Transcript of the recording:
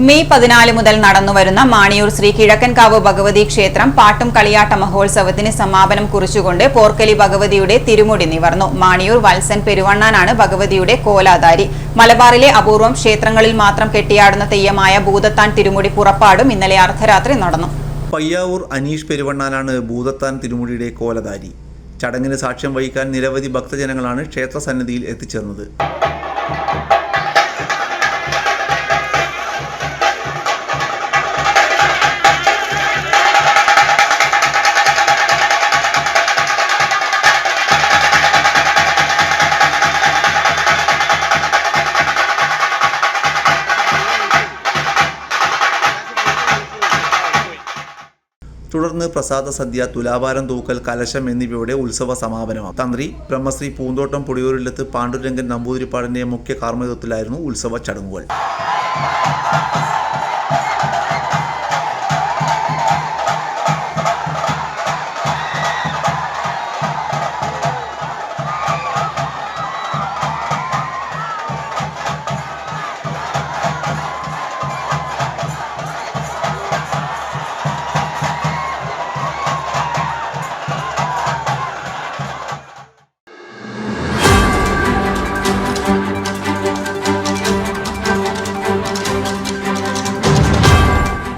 May 14 മുതൽ നടന്നുവരുന്ന മാണിയൂർ ശ്രീ കിഴക്കൻകാവ് ഭഗവതി ക്ഷേത്രം പാട്ടും കളിയാട്ട മഹോത്സവത്തിന് സമാപനം കുറിച്ചുകൊണ്ട് പോർക്കലി ഭഗവതിയുടെ തിരുമുടി നിവർന്നു. മാണിയൂർ വത്സൻ പെരുവണ്ണാനാണ് ഭഗവതിയുടെ കോലാധാരി. മലബാറിലെ അപൂർവം ക്ഷേത്രങ്ങളിൽ മാത്രം കെട്ടിയാടുന്ന തെയ്യമായ ഭൂതത്താൻ തിരുമുടി പുറപ്പാടും ഇന്നലെ അർദ്ധരാത്രി നടന്നു. പയ്യാവൂർ അനീഷ് പെരുവണ്ണാനാണ് ഭൂതത്താൻ തിരുമുടിയുടെ കോലധാരി. ചടങ്ങിന് സാക്ഷ്യം വഹിക്കാൻ നിരവധി ഭക്തജനങ്ങളാണ് ക്ഷേത്രസന്നിധിയിൽ എത്തിച്ചേർന്നത്. തുടർന്ന് പ്രസാദ സദ്യ, തുലാഭാരം തൂക്കൽ, കലശം എന്നിവയുടെ ഉത്സവ സമാപനമാണ്. തന്ത്രി ബ്രഹ്മശ്രീ പൂന്തോട്ടം പുടിയൂരിലത്ത് പാണ്ഡുരംഗൻ നമ്പൂതിരിപ്പാടിന്റെ മുഖ്യ കാർമ്മികത്വത്തിലായിരുന്നു ഉത്സവ ചടങ്ങുകൾ.